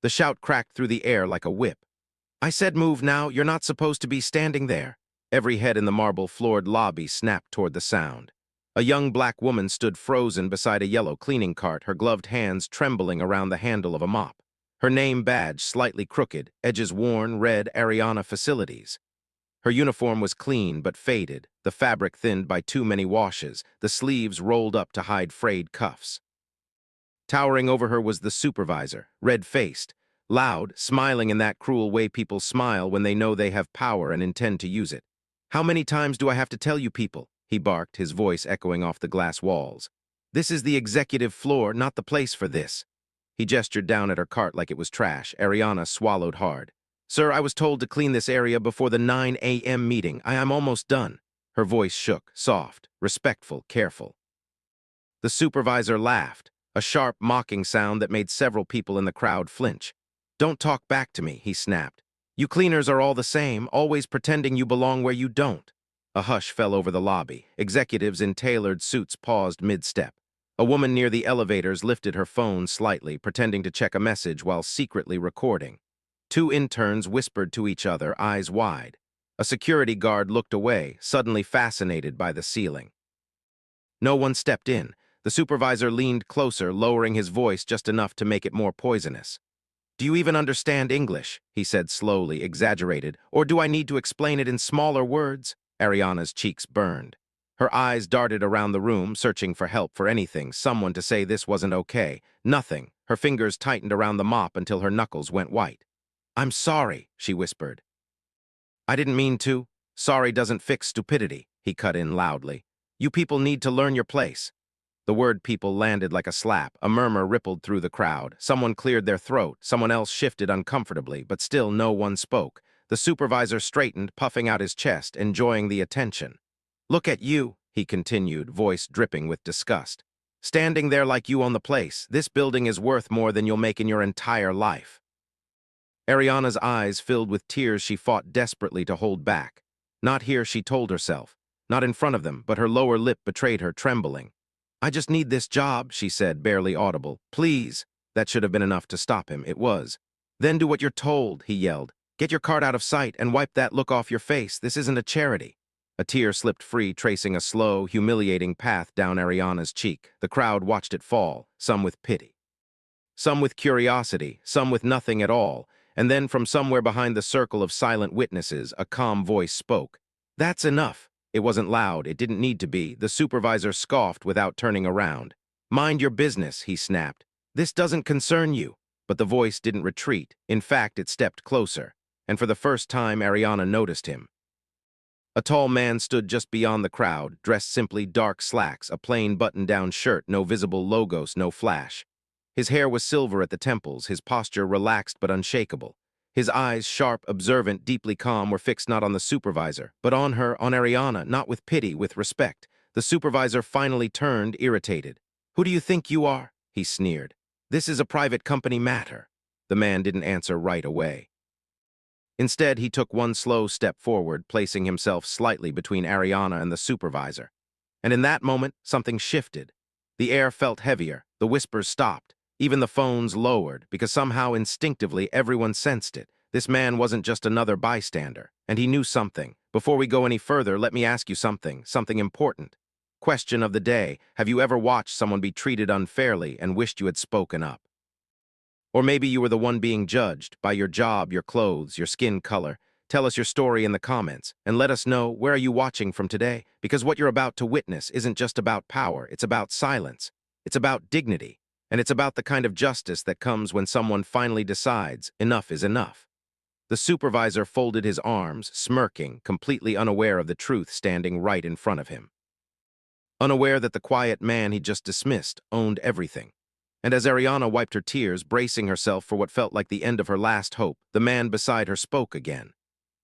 The shout cracked through the air like a whip. "I said move now, you're not supposed to be standing there." Every head in the marble-floored lobby snapped toward the sound. A young black woman stood frozen beside a yellow cleaning cart, her gloved hands trembling around the handle of a mop. Her name badge slightly crooked, edges worn, read Ariana Facilities. Her uniform was clean but faded, the fabric thinned by too many washes, the sleeves rolled up to hide frayed cuffs. Towering over her was the supervisor, red-faced, loud, smiling in that cruel way people smile when they know they have power and intend to use it. "How many times do I have to tell you people?" he barked, his voice echoing off the glass walls. "This is the executive floor, not the place for this." He gestured down at her cart like it was trash. Ariana swallowed hard. "Sir, I was told to clean this area before the 9 a.m. meeting. I'm almost done." Her voice shook, soft, respectful, careful. The supervisor laughed, a sharp, mocking sound that made several people in the crowd flinch. "Don't talk back to me," he snapped. "You cleaners are all the same, always pretending you belong where you don't." A hush fell over the lobby. Executives in tailored suits paused mid-step. A woman near the elevators lifted her phone slightly, pretending to check a message while secretly recording. Two interns whispered to each other, eyes wide. A security guard looked away, suddenly fascinated by the ceiling. No one stepped in. The supervisor leaned closer, lowering his voice just enough to make it more poisonous. "Do you even understand English?" he said slowly, exaggerated. "Or do I need to explain it in smaller words?" Ariana's cheeks burned. Her eyes darted around the room, searching for help, for anything, someone to say this wasn't okay. Nothing. Her fingers tightened around the mop until her knuckles went white. "I'm sorry," she whispered. "I didn't mean to. Sorry doesn't fix stupidity," he cut in loudly. "You people need to learn your place." The word people landed like a slap. A murmur rippled through the crowd. Someone cleared their throat. Someone else shifted uncomfortably, but still no one spoke. The supervisor straightened, puffing out his chest, enjoying the attention. "Look at you," he continued, voice dripping with disgust. "Standing there like you own the place. This building is worth more than you'll make in your entire life." Ariana's eyes filled with tears she fought desperately to hold back. Not here, she told herself. Not in front of them, but her lower lip betrayed her, trembling. "I just need this job," she said, barely audible. "Please." That should have been enough to stop him. It was. "Then do what you're told," he yelled. "Get your cart out of sight and wipe that look off your face. This isn't a charity." A tear slipped free, tracing a slow, humiliating path down Ariana's cheek. The crowd watched it fall, some with pity, some with curiosity, some with nothing at all. And then from somewhere behind the circle of silent witnesses, a calm voice spoke. "That's enough." It wasn't loud, it didn't need to be. The supervisor scoffed without turning around. "Mind your business," he snapped. "This doesn't concern you." But the voice didn't retreat. In fact, it stepped closer. And for the first time, Ariana noticed him. A tall man stood just beyond the crowd, dressed simply dark slacks, a plain button-down shirt, no visible logos, no flash. His hair was silver at the temples, his posture relaxed but unshakable. His eyes, sharp, observant, deeply calm, were fixed not on the supervisor, but on her, on Ariana, not with pity, with respect. The supervisor finally turned, irritated. "Who do you think you are?" he sneered. "This is a private company matter." The man didn't answer right away. Instead, he took one slow step forward, placing himself slightly between Ariana and the supervisor. And in that moment, something shifted. The air felt heavier, the whispers stopped. Even the phones lowered, because somehow instinctively everyone sensed it. This man wasn't just another bystander, and he knew something. "Before we go any further, let me ask you something important. Question of the day: have you ever watched someone be treated unfairly and wished you had spoken up? Or maybe you were the one being judged by your job, your clothes, your skin color. Tell us your story in the comments, and let us know where are you watching from today, because what you're about to witness isn't just about power, it's about silence. It's about dignity. And it's about the kind of justice that comes when someone finally decides enough is enough. The supervisor folded his arms, smirking, completely unaware of the truth standing right in front of him. Unaware that the quiet man he just dismissed owned everything. And as Ariana wiped her tears, bracing herself for what felt like the end of her last hope, the man beside her spoke again.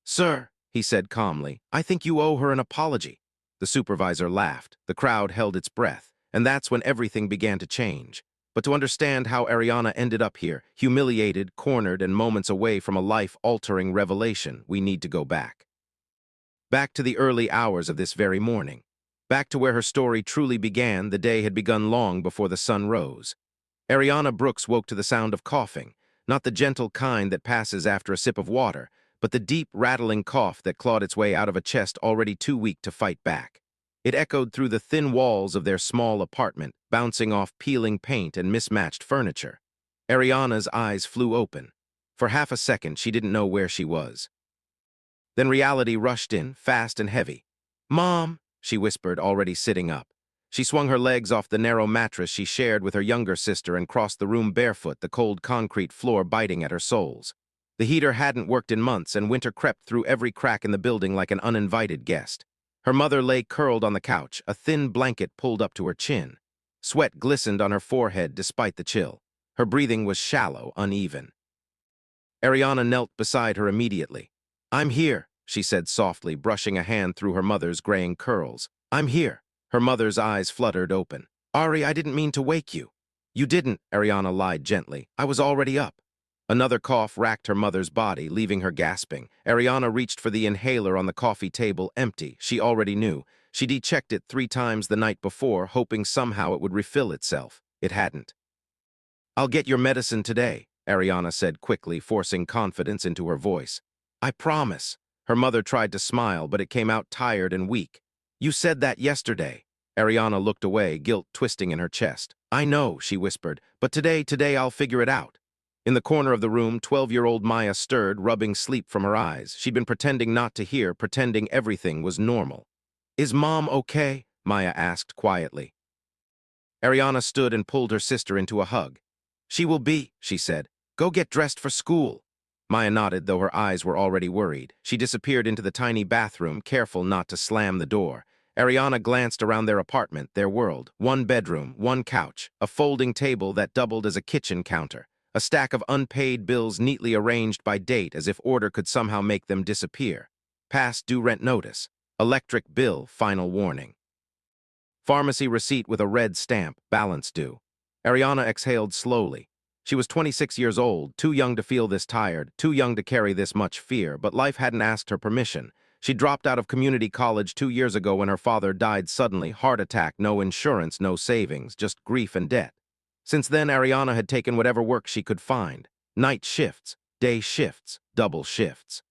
"Sir," he said calmly, "I think you owe her an apology." The supervisor laughed. The crowd held its breath. And that's when everything began to change. But to understand how Ariana ended up here, humiliated, cornered, and moments away from a life-altering revelation, we need to go back. Back to the early hours of this very morning. Back to where her story truly began. The day had begun long before the sun rose. Ariana Brooks woke to the sound of coughing. Not the gentle kind that passes after a sip of water, but the deep, rattling cough that clawed its way out of a chest already too weak to fight back. It echoed through the thin walls of their small apartment, bouncing off peeling paint and mismatched furniture. Ariana's eyes flew open. For half a second, she didn't know where she was. Then reality rushed in, fast and heavy. "Mom," she whispered, already sitting up. She swung her legs off the narrow mattress she shared with her younger sister and crossed the room barefoot, the cold concrete floor biting at her soles. The heater hadn't worked in months, and winter crept through every crack in the building like an uninvited guest. Her mother lay curled on the couch, a thin blanket pulled up to her chin. Sweat glistened on her forehead despite the chill. Her breathing was shallow, uneven. Ariana knelt beside her immediately. "I'm here," she said softly, brushing a hand through her mother's graying curls. "I'm here." Her mother's eyes fluttered open. "Ari, I didn't mean to wake you." "You didn't," Ariana lied gently. "I was already up." Another cough racked her mother's body, leaving her gasping. Ariana reached for the inhaler on the coffee table, empty. She already knew. She'd checked it 3 times the night before, hoping somehow it would refill itself. It hadn't. "I'll get your medicine today," Ariana said quickly, forcing confidence into her voice. "I promise." Her mother tried to smile, but it came out tired and weak. "You said that yesterday." Ariana looked away, guilt twisting in her chest. "I know," she whispered, "but today I'll figure it out." In the corner of the room, 12-year-old Maya stirred, rubbing sleep from her eyes. She'd been pretending not to hear, pretending everything was normal. "Is Mom okay?" Maya asked quietly. Ariana stood and pulled her sister into a hug. "She will be," she said. "Go get dressed for school." Maya nodded, though her eyes were already worried. She disappeared into the tiny bathroom, careful not to slam the door. Ariana glanced around their apartment, their world. 1 bedroom, 1 couch, a folding table that doubled as a kitchen counter, a stack of unpaid bills neatly arranged by date as if order could somehow make them disappear. Past due rent notice. Electric bill, final warning. Pharmacy receipt with a red stamp, balance due. Ariana exhaled slowly. She was 26 years old, too young to feel this tired, too young to carry this much fear, but life hadn't asked her permission. She dropped out of community college 2 years ago when her father died suddenly, heart attack, no insurance, no savings, just grief and debt. Since then, Ariana had taken whatever work she could find. Night shifts, day shifts, double shifts.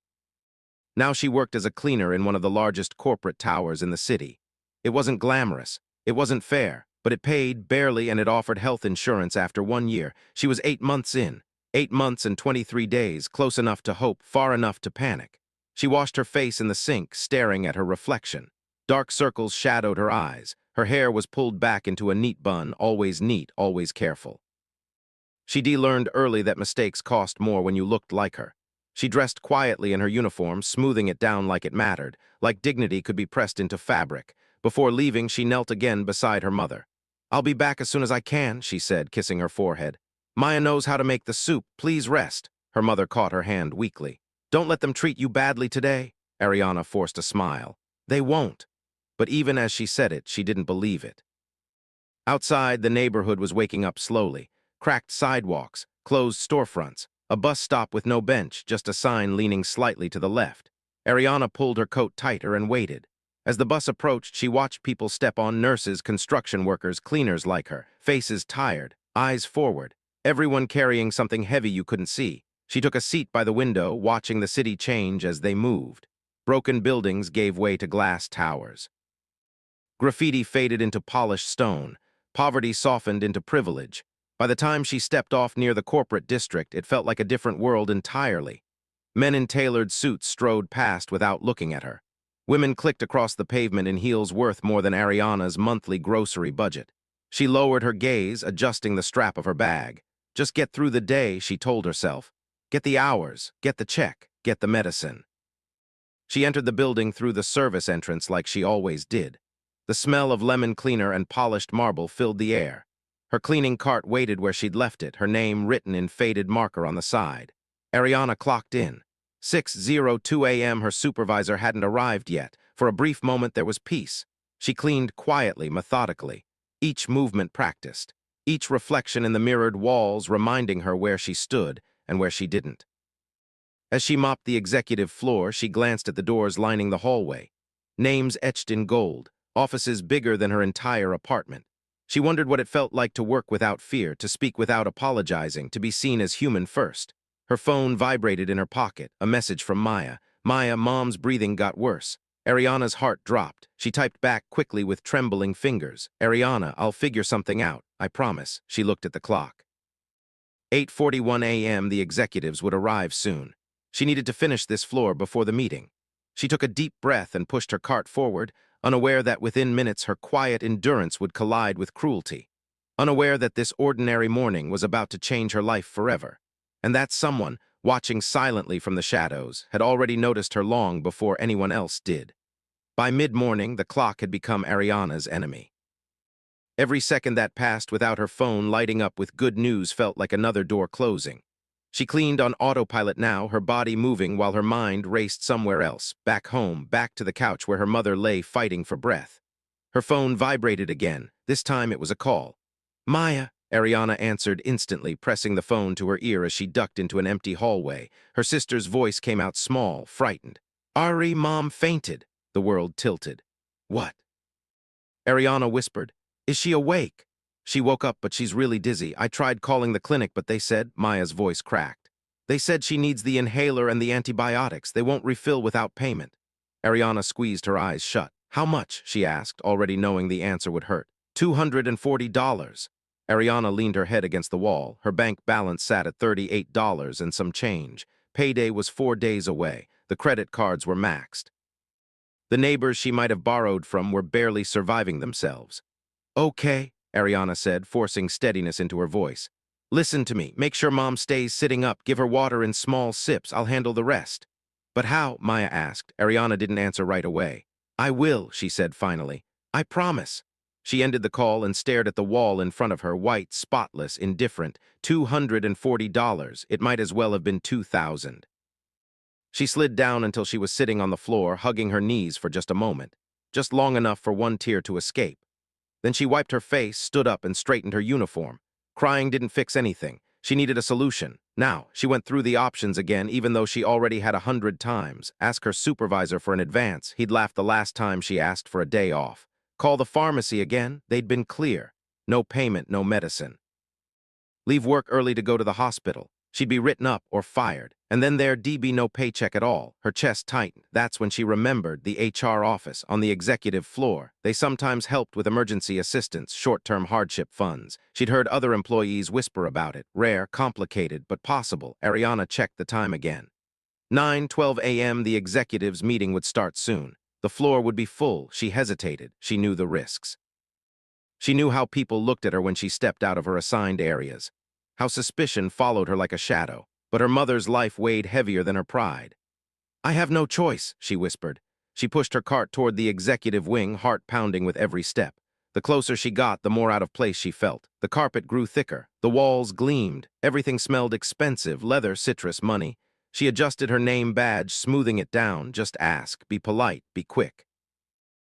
Now she worked as a cleaner in one of the largest corporate towers in the city. It wasn't glamorous, it wasn't fair, but it paid barely, and it offered health insurance after 1 year. She was 8 months in. 8 months and 23 days, close enough to hope, far enough to panic. She washed her face in the sink, staring at her reflection. Dark circles shadowed her eyes. Her hair was pulled back into a neat bun, always neat, always careful. She learned early that mistakes cost more when you looked like her. She dressed quietly in her uniform, smoothing it down like it mattered, like dignity could be pressed into fabric. Before leaving, she knelt again beside her mother. "I'll be back as soon as I can," she said, kissing her forehead. "Maya knows how to make the soup. Please rest." Her mother caught her hand weakly. "Don't let them treat you badly today." Ariana forced a smile. "They won't." But even as she said it, she didn't believe it. Outside, the neighborhood was waking up slowly. Cracked sidewalks, closed storefronts, a bus stop with no bench, just a sign leaning slightly to the left. Ariana pulled her coat tighter and waited. As the bus approached, she watched people step on: nurses, construction workers, cleaners like her, faces tired, eyes forward, everyone carrying something heavy you couldn't see. She took a seat by the window, watching the city change as they moved. Broken buildings gave way to glass towers. Graffiti faded into polished stone. Poverty softened into privilege. By the time she stepped off near the corporate district, it felt like a different world entirely. Men in tailored suits strode past without looking at her. Women clicked across the pavement in heels worth more than Ariana's monthly grocery budget. She lowered her gaze, adjusting the strap of her bag. Just get through the day, she told herself. Get the hours, get the check, get the medicine. She entered the building through the service entrance like she always did. The smell of lemon cleaner and polished marble filled the air. Her cleaning cart waited where she'd left it, her name written in faded marker on the side. Ariana clocked in. 6:02 a.m. Her supervisor hadn't arrived yet. For a brief moment there was peace. She cleaned quietly, methodically. Each movement practiced. Each reflection in the mirrored walls reminding her where she stood and where she didn't. As she mopped the executive floor, she glanced at the doors lining the hallway. Names etched in gold, offices bigger than her entire apartment. She wondered what it felt like to work without fear, to speak without apologizing, to be seen as human first. Her phone vibrated in her pocket, a message from Maya. Maya, Mom's breathing got worse. Ariana's heart dropped. She typed back quickly with trembling fingers. Ariana, I'll figure something out, I promise. She looked at the clock. 8:41 a.m. The executives would arrive soon. She needed to finish this floor before the meeting. She took a deep breath and pushed her cart forward, unaware that within minutes her quiet endurance would collide with cruelty. Unaware that this ordinary morning was about to change her life forever. And that someone, watching silently from the shadows, had already noticed her long before anyone else did. By mid-morning, the clock had become Ariana's enemy. Every second that passed without her phone lighting up with good news felt like another door closing. She cleaned on autopilot now, her body moving while her mind raced somewhere else, back home, back to the couch where her mother lay fighting for breath. Her phone vibrated again. This time it was a call. Maya, Ariana answered instantly, pressing the phone to her ear as she ducked into an empty hallway. Her sister's voice came out small, frightened. Ari, Mom fainted. The world tilted. What? Ariana whispered. Is she awake? She woke up, but she's really dizzy. I tried calling the clinic, but they said, Maya's voice cracked. They said she needs the inhaler and the antibiotics. They won't refill without payment. Ariana squeezed her eyes shut. How much? She asked, already knowing the answer would hurt. $240. Ariana leaned her head against the wall. Her bank balance sat at $38 and some change. Payday was 4 days away. The credit cards were maxed. The neighbors she might have borrowed from were barely surviving themselves. Okay, Ariana said, forcing steadiness into her voice. Listen to me. Make sure Mom stays sitting up. Give her water in small sips. I'll handle the rest. But how? Maya asked. Ariana didn't answer right away. I will, she said finally. I promise. She ended the call and stared at the wall in front of her, white, spotless, indifferent. $240. It might as well have been 2,000. She slid down until she was sitting on the floor, hugging her knees for just a moment, just long enough for one tear to escape. Then she wiped her face, stood up, and straightened her uniform. Crying didn't fix anything. She needed a solution. Now, she went through the options again, even though she already had 100 times. Ask her supervisor for an advance. He'd laughed the last time she asked for a day off. Call the pharmacy again. They'd been clear. No payment, no medicine. Leave work early to go to the hospital. She'd be written up or fired. And then there'd be no paycheck at all. Her chest tightened. That's when she remembered the HR office on the executive floor. They sometimes helped with emergency assistance, short-term hardship funds. She'd heard other employees whisper about it. Rare, complicated, but possible. Ariana checked the time again. 9:12 a.m. The executives' meeting would start soon. The floor would be full. She hesitated. She knew the risks. She knew how people looked at her when she stepped out of her assigned areas. How suspicion followed her like a shadow. But her mother's life weighed heavier than her pride. I have no choice, she whispered. She pushed her cart toward the executive wing, heart pounding with every step. The closer she got, the more out of place she felt. The carpet grew thicker. The walls gleamed. Everything smelled expensive, leather, citrus, money. She adjusted her name badge, smoothing it down. Just ask. Be polite. Be quick.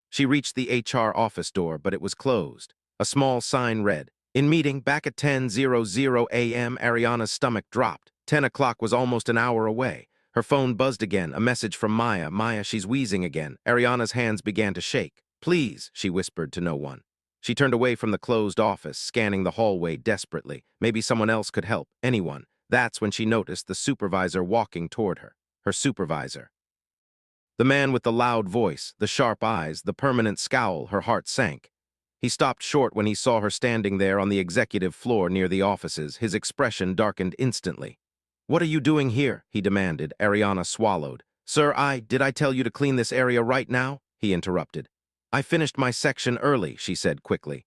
She reached the HR office door, but it was closed. A small sign read, In meeting, back at 10:00 a.m. Ariana's stomach dropped. 10 o'clock was almost an hour away. Her phone buzzed again, a message from Maya. Maya, she's wheezing again. Ariana's hands began to shake. Please, she whispered to no one. She turned away from the closed office, scanning the hallway desperately. Maybe someone else could help, anyone. That's when she noticed the supervisor walking toward her. Her supervisor. The man with the loud voice, the sharp eyes, the permanent scowl. Her heart sank. He stopped short when he saw her standing there on the executive floor near the offices. His expression darkened instantly. What are you doing here? He demanded. Ariana swallowed. Sir, did I tell you to clean this area right now? He interrupted. I finished my section early, she said quickly.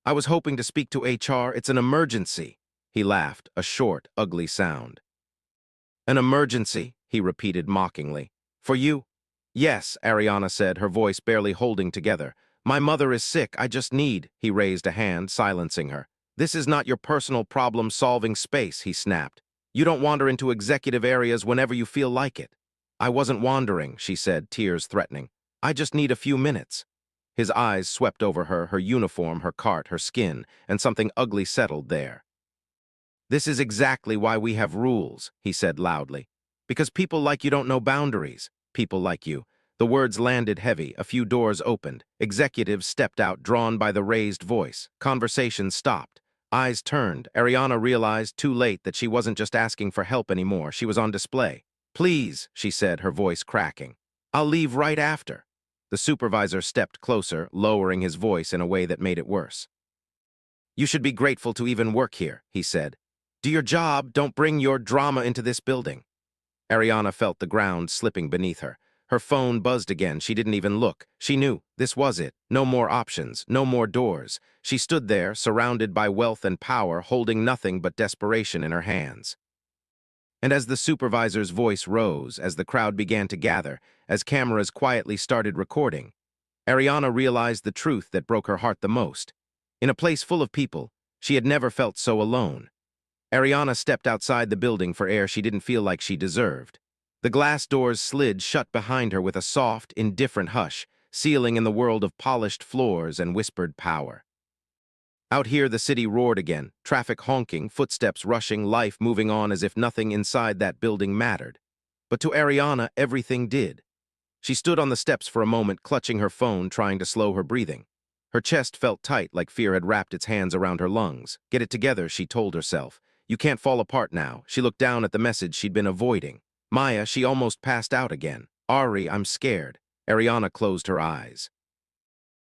I was hoping to speak to HR. It's an emergency. He laughed, a short, ugly sound. An emergency, he repeated mockingly. For you? Yes, Ariana said, her voice barely holding together. My mother is sick. I just need. He raised a hand, silencing her. This is not your personal problem-solving space, he snapped. You don't wander into executive areas whenever you feel like it. I wasn't wandering, she said, tears threatening. I just need a few minutes. His eyes swept over her, her uniform, her cart, her skin, and something ugly settled there. This is exactly why we have rules, he said loudly. Because people like you don't know boundaries. People like you. The words landed heavy. A few doors opened. Executives stepped out, drawn by the raised voice. Conversation stopped. Eyes turned, Ariana realized too late that she wasn't just asking for help anymore, she was on display. "Please," she said, her voice cracking. "I'll leave right after." The supervisor stepped closer, lowering his voice in a way that made it worse. "You should be grateful to even work here," he said. "Do your job, don't bring your drama into this building." Ariana felt the ground slipping beneath her. Her phone buzzed again. She didn't even look. She knew this was it. No more options, no more doors. She stood there, surrounded by wealth and power, holding nothing but desperation in her hands. And as the supervisor's voice rose, as the crowd began to gather, as cameras quietly started recording, Ariana realized the truth that broke her heart the most. In a place full of people, she had never felt so alone. Ariana stepped outside the building for air she didn't feel like she deserved. The glass doors slid shut behind her with a soft, indifferent hush, sealing in the world of polished floors and whispered power. Out here, the city roared again, traffic honking, footsteps rushing, life moving on as if nothing inside that building mattered. But to Ariana, everything did. She stood on the steps for a moment, clutching her phone, trying to slow her breathing. Her chest felt tight, like fear had wrapped its hands around her lungs. "Get it together," she told herself. "You can't fall apart now." She looked down at the message she'd been avoiding. "Maya," she almost passed out again. "Ari, I'm scared." Ariana closed her eyes.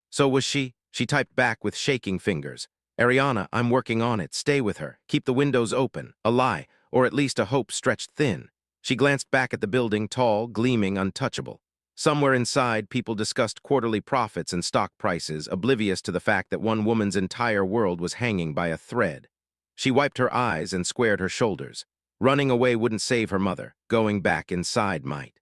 So was she. She typed back with shaking fingers. "Ariana, I'm working on it. Stay with her. Keep the windows open." A lie, or at least a hope stretched thin. She glanced back at the building, tall, gleaming, untouchable. Somewhere inside, people discussed quarterly profits and stock prices, oblivious to the fact that one woman's entire world was hanging by a thread. She wiped her eyes and squared her shoulders. Running away wouldn't save her mother. Going back inside might.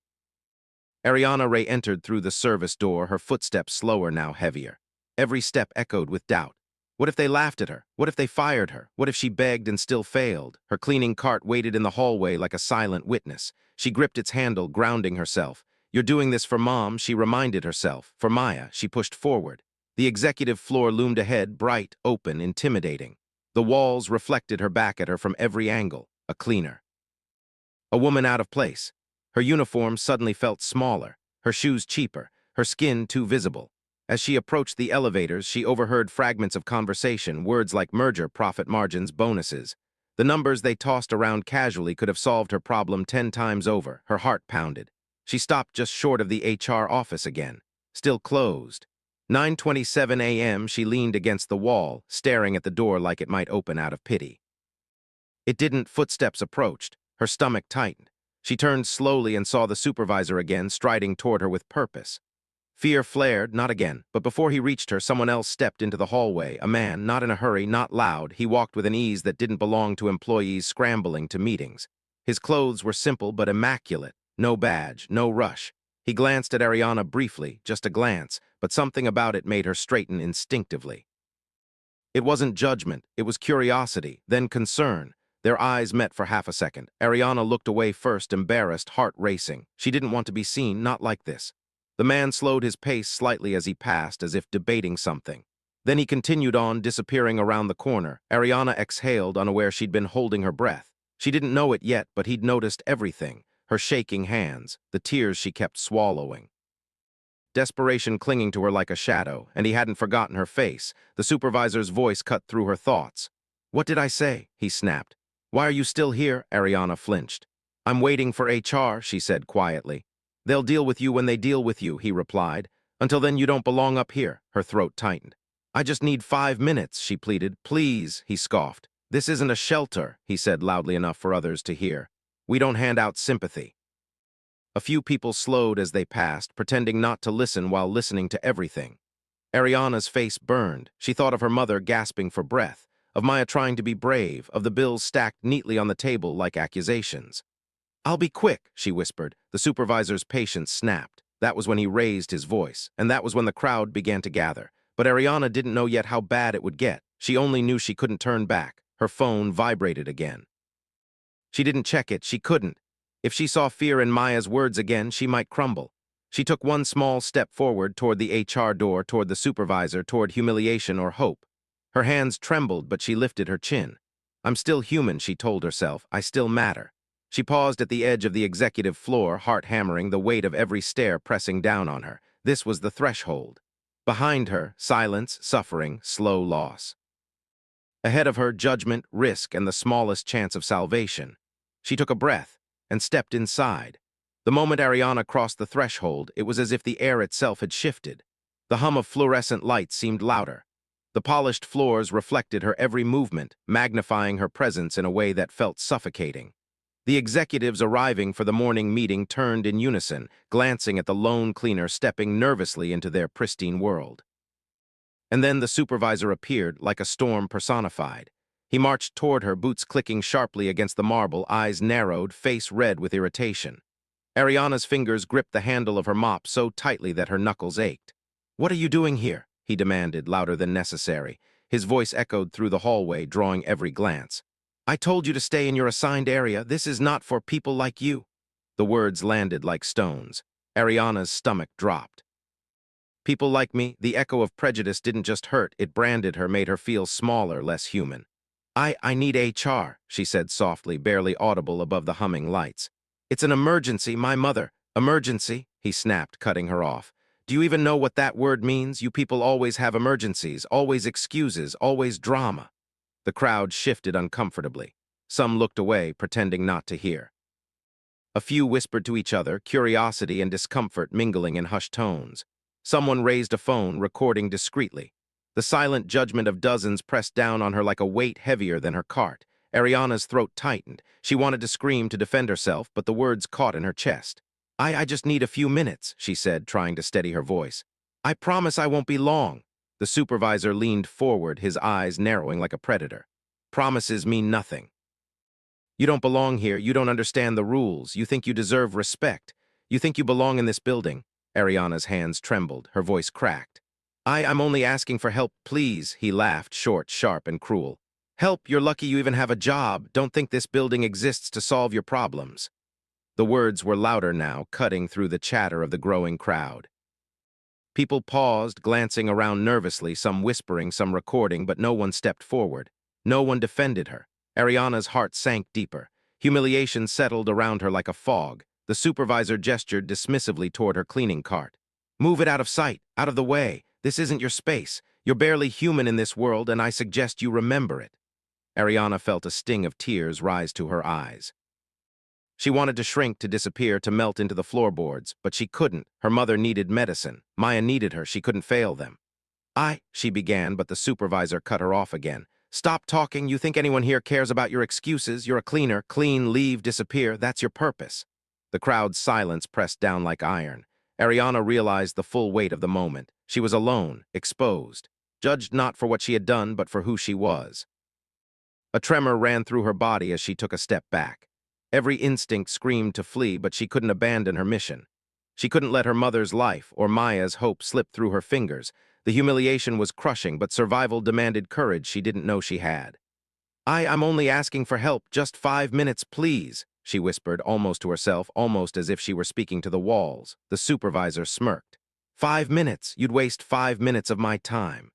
Ariana re-entered through the service door, her footsteps slower, now heavier. Every step echoed with doubt. What if they laughed at her? What if they fired her? What if she begged and still failed? Her cleaning cart waited in the hallway like a silent witness. She gripped its handle, grounding herself. "You're doing this for Mom," she reminded herself. For Maya, she pushed forward. The executive floor loomed ahead, bright, open, intimidating. The walls reflected her back at her from every angle. A cleaner. A woman out of place. Her uniform suddenly felt smaller, her shoes cheaper, her skin too visible. As she approached the elevators, she overheard fragments of conversation, words like merger, profit margins, bonuses. The numbers they tossed around casually could have solved her problem 10 times over. Her heart pounded. She stopped just short of the HR office again. Still closed. 9:27 a.m., she leaned against the wall, staring at the door like it might open out of pity. It didn't. Footsteps approached. Her stomach tightened. She turned slowly and saw the supervisor again, striding toward her with purpose. Fear flared, not again, but before he reached her, someone else stepped into the hallway. A man, not in a hurry, not loud. He walked with an ease that didn't belong to employees scrambling to meetings. His clothes were simple but immaculate. No badge, no rush. He glanced at Ariana briefly, just a glance, but something about it made her straighten instinctively. It wasn't judgment, it was curiosity, then concern. Their eyes met for half a second. Ariana looked away first, embarrassed, heart racing. She didn't want to be seen, not like this. The man slowed his pace slightly as he passed, as if debating something. Then he continued on, disappearing around the corner. Ariana exhaled, unaware she'd been holding her breath. She didn't know it yet, but he'd noticed everything. Her shaking hands, the tears she kept swallowing. Desperation clinging to her like a shadow, and he hadn't forgotten her face. The supervisor's voice cut through her thoughts. "What did I say?" he snapped. "Why are you still here?" Ariana flinched. "I'm waiting for HR," she said quietly. "They'll deal with you when they deal with you," he replied. "Until then, you don't belong up here." Her throat tightened. "I just need 5 minutes," she pleaded. "Please," he scoffed. "This isn't a shelter," he said loudly enough for others to hear. "We don't hand out sympathy." A few people slowed as they passed, pretending not to listen while listening to everything. Ariana's face burned. She thought of her mother gasping for breath, of Maya trying to be brave, of the bills stacked neatly on the table like accusations. "I'll be quick," she whispered. The supervisor's patience snapped. That was when he raised his voice, and that was when the crowd began to gather. But Ariana didn't know yet how bad it would get. She only knew she couldn't turn back. Her phone vibrated again. She didn't check it. She couldn't. If she saw fear in Maya's words again, she might crumble. She took one small step forward toward the HR door, toward the supervisor, toward humiliation or hope. Her hands trembled, but she lifted her chin. "I'm still human," she told herself. "I still matter." She paused at the edge of the executive floor, heart hammering, the weight of every stare pressing down on her. This was the threshold. Behind her, silence, suffering, slow loss. Ahead of her, judgment, risk, and the smallest chance of salvation. She took a breath and stepped inside. The moment Ariana crossed the threshold, it was as if the air itself had shifted. The hum of fluorescent lights seemed louder. The polished floors reflected her every movement, magnifying her presence in a way that felt suffocating. The executives arriving for the morning meeting turned in unison, glancing at the lone cleaner stepping nervously into their pristine world. And then the supervisor appeared, like a storm personified. He marched toward her, boots clicking sharply against the marble, eyes narrowed, face red with irritation. Ariana's fingers gripped the handle of her mop so tightly that her knuckles ached. "What are you doing here?" he demanded, louder than necessary. His voice echoed through the hallway, drawing every glance. "I told you to stay in your assigned area. This is not for people like you." The words landed like stones. Ariana's stomach dropped. People like me, the echo of prejudice didn't just hurt, it branded her, made her feel smaller, less human. I need HR, she said softly, barely audible above the humming lights. "It's an emergency, my mother." "Emergency?" he snapped, cutting her off. "Do you even know what that word means? You people always have emergencies, always excuses, always drama." The crowd shifted uncomfortably. Some looked away, pretending not to hear. A few whispered to each other, curiosity and discomfort mingling in hushed tones. Someone raised a phone, recording discreetly. The silent judgment of dozens pressed down on her like a weight heavier than her cart. Ariana's throat tightened. She wanted to scream to defend herself, but the words caught in her chest. I just need a few minutes," she said, trying to steady her voice. "I promise I won't be long." The supervisor leaned forward, his eyes narrowing like a predator. "Promises mean nothing. You don't belong here. You don't understand the rules. You think you deserve respect. You think you belong in this building." Ariana's hands trembled, her voice cracked. I'm only asking for help, please," he laughed, short, sharp, and cruel. "Help, you're lucky you even have a job. Don't think this building exists to solve your problems." The words were louder now, cutting through the chatter of the growing crowd. People paused, glancing around nervously, some whispering, some recording, but no one stepped forward. No one defended her. Ariana's heart sank deeper. Humiliation settled around her like a fog. The supervisor gestured dismissively toward her cleaning cart. "Move it out of sight, out of the way. This isn't your space. You're barely human in this world, and I suggest you remember it." Ariana felt a sting of tears rise to her eyes. She wanted to shrink, to disappear, to melt into the floorboards, but she couldn't. Her mother needed medicine. Maya needed her. She couldn't fail them. She began, but the supervisor cut her off again. "Stop talking. You think anyone here cares about your excuses? You're a cleaner. Clean, leave, disappear. That's your purpose." The crowd's silence pressed down like iron. Ariana realized the full weight of the moment. She was alone, exposed, judged not for what she had done, but for who she was. A tremor ran through her body as she took a step back. Every instinct screamed to flee, but she couldn't abandon her mission. She couldn't let her mother's life or Maya's hope slip through her fingers. The humiliation was crushing, but survival demanded courage she didn't know she had. I'm only asking for help, just 5 minutes, please," she whispered, almost to herself, almost as if she were speaking to the walls. The supervisor smirked. "5 minutes? You'd waste 5 minutes of my time."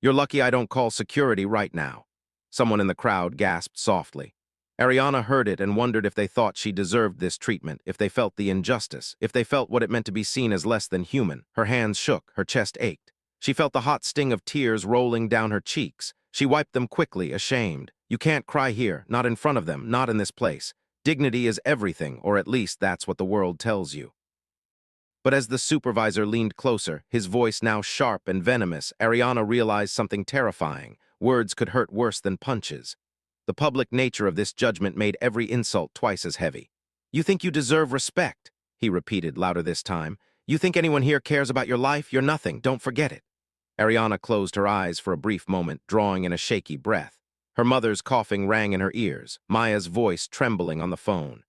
"You're lucky I don't call security right now." Someone in the crowd gasped softly. Ariana heard it and wondered if they thought she deserved this treatment, if they felt the injustice, if they felt what it meant to be seen as less than human. Her hands shook, her chest ached. She felt the hot sting of tears rolling down her cheeks. She wiped them quickly, ashamed. "You can't cry here, not in front of them, not in this place. Dignity is everything, or at least that's what the world tells you." But as the supervisor leaned closer, his voice now sharp and venomous, Ariana realized something terrifying. Words could hurt worse than punches. The public nature of this judgment made every insult twice as heavy. "You think you deserve respect," he repeated, louder this time. "You think anyone here cares about your life? You're nothing. Don't forget it." Ariana closed her eyes for a brief moment, drawing in a shaky breath. Her mother's coughing rang in her ears, Maya's voice trembling on the phone.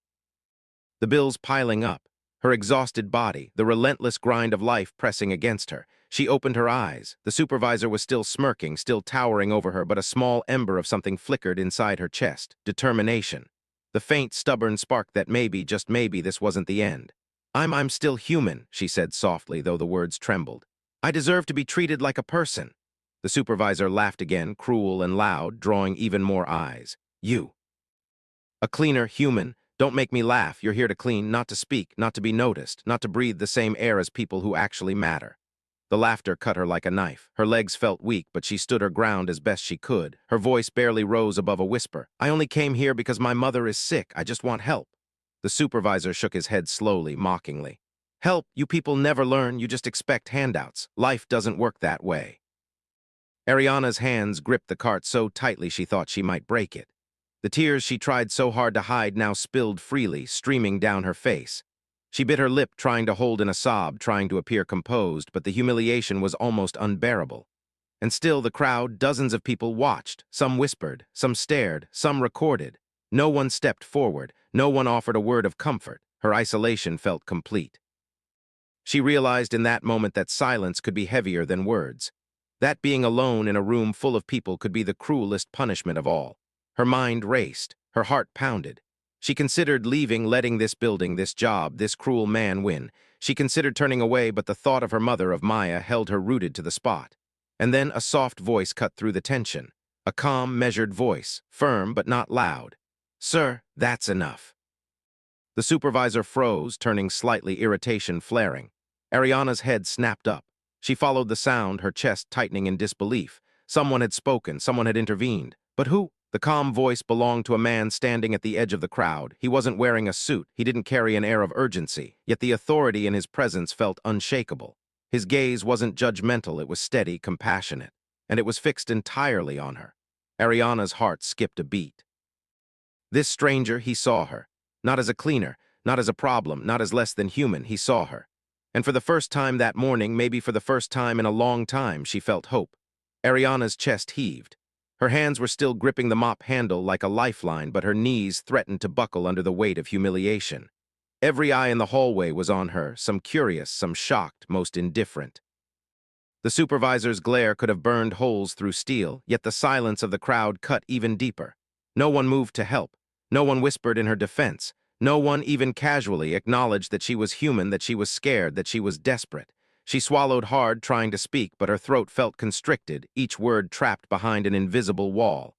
The bills piling up, her exhausted body, the relentless grind of life pressing against her. She opened her eyes. The supervisor was still smirking, still towering over her, but a small ember of something flickered inside her chest. Determination. The faint, stubborn spark that maybe, just maybe, this wasn't the end. I'm still human," she said softly, though the words trembled. "I deserve to be treated like a person." The supervisor laughed again, cruel and loud, drawing even more eyes. "You. A cleaner, human. Don't make me laugh. You're here to clean, not to speak, not to be noticed, not to breathe the same air as people who actually matter." The laughter cut her like a knife. Her legs felt weak, but she stood her ground as best she could. Her voice barely rose above a whisper. "I only came here because my mother is sick. I just want help." The supervisor shook his head slowly, mockingly. "Help? You people never learn. You just expect handouts. Life doesn't work that way." Ariana's hands gripped the cart so tightly she thought she might break it. The tears she tried so hard to hide now spilled freely, streaming down her face. She bit her lip, trying to hold in a sob, trying to appear composed, but the humiliation was almost unbearable. And still the crowd, dozens of people watched. Some whispered, some stared, some recorded. No one stepped forward. No one offered a word of comfort. Her isolation felt complete. She realized in that moment that silence could be heavier than words. That being alone in a room full of people could be the cruelest punishment of all. Her mind raced. Her heart pounded. She considered leaving, letting this building, this job, this cruel man win. She considered turning away, but the thought of her mother, of Maya, held her rooted to the spot. And then a soft voice cut through the tension. A calm, measured voice, firm but not loud. "Sir, that's enough." The supervisor froze, turning slightly, irritation flaring. Ariana's head snapped up. She followed the sound, her chest tightening in disbelief. Someone had spoken, someone had intervened. But who? The calm voice belonged to a man standing at the edge of the crowd. He wasn't wearing a suit. He didn't carry an air of urgency. Yet the authority in his presence felt unshakable. His gaze wasn't judgmental. It was steady, compassionate. And it was fixed entirely on her. Ariana's heart skipped a beat. This stranger, he saw her. Not as a cleaner, not as a problem, not as less than human, he saw her. And for the first time that morning, maybe for the first time in a long time, she felt hope. Ariana's chest heaved. Her hands were still gripping the mop handle like a lifeline, but her knees threatened to buckle under the weight of humiliation. Every eye in the hallway was on her, some curious, some shocked, most indifferent. The supervisor's glare could have burned holes through steel, yet the silence of the crowd cut even deeper. No one moved to help. No one whispered in her defense. No one even casually acknowledged that she was human, that she was scared, that she was desperate. She swallowed hard, trying to speak, but her throat felt constricted, each word trapped behind an invisible wall.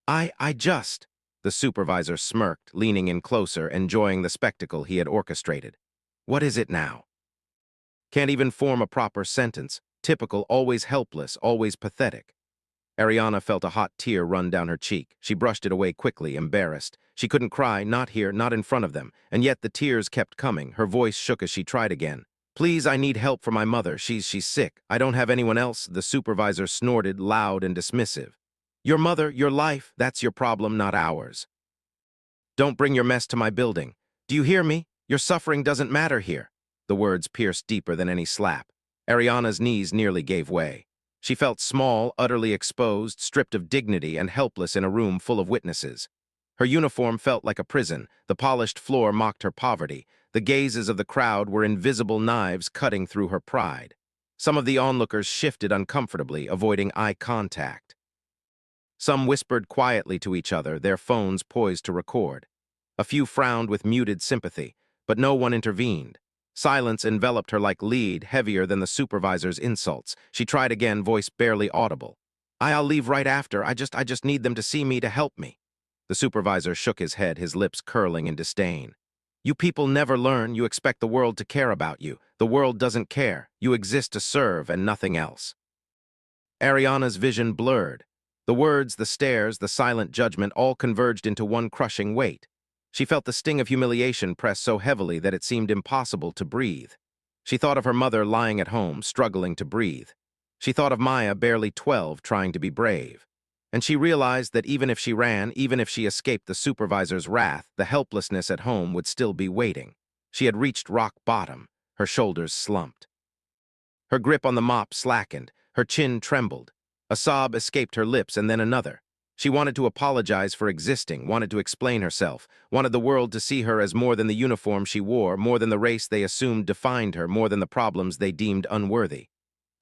I just... The supervisor smirked, leaning in closer, enjoying the spectacle he had orchestrated. "What is it now?" Can't even form a proper sentence. Typical, always helpless, always pathetic. Ariana felt a hot tear run down her cheek. She brushed it away quickly, embarrassed. She couldn't cry, not here, not in front of them, and yet the tears kept coming. Her voice shook as she tried again. "Please, I need help for my mother. She's sick. I don't have anyone else." The supervisor snorted, loud and dismissive. "Your mother, your life, that's your problem, not ours. Don't bring your mess to my building. Do you hear me? Your suffering doesn't matter here." The words pierced deeper than any slap. Ariana's knees nearly gave way. She felt small, utterly exposed, stripped of dignity, and helpless in a room full of witnesses. Her uniform felt like a prison. The polished floor mocked her poverty. The gazes of the crowd were invisible knives cutting through her pride. Some of the onlookers shifted uncomfortably, avoiding eye contact. Some whispered quietly to each other, their phones poised to record. A few frowned with muted sympathy, but no one intervened. Silence enveloped her like lead, heavier than the supervisor's insults. She tried again, voice barely audible. "I'll leave right after. I just need them to see me, to help me." The supervisor shook his head, his lips curling in disdain. "You people never learn. You expect the world to care about you. The world doesn't care. You exist to serve and nothing else." Ariana's vision blurred. The words, the stares, the silent judgment all converged into one crushing weight. She felt the sting of humiliation press so heavily that it seemed impossible to breathe. She thought of her mother lying at home, struggling to breathe. She thought of Maya, barely 12, trying to be brave. And she realized that even if she ran, even if she escaped the supervisor's wrath, the helplessness at home would still be waiting. She had reached rock bottom. Her shoulders slumped. Her grip on the mop slackened. Her chin trembled. A sob escaped her lips, and then another. She wanted to apologize for existing, wanted to explain herself, wanted the world to see her as more than the uniform she wore, more than the race they assumed defined her, more than the problems they deemed unworthy.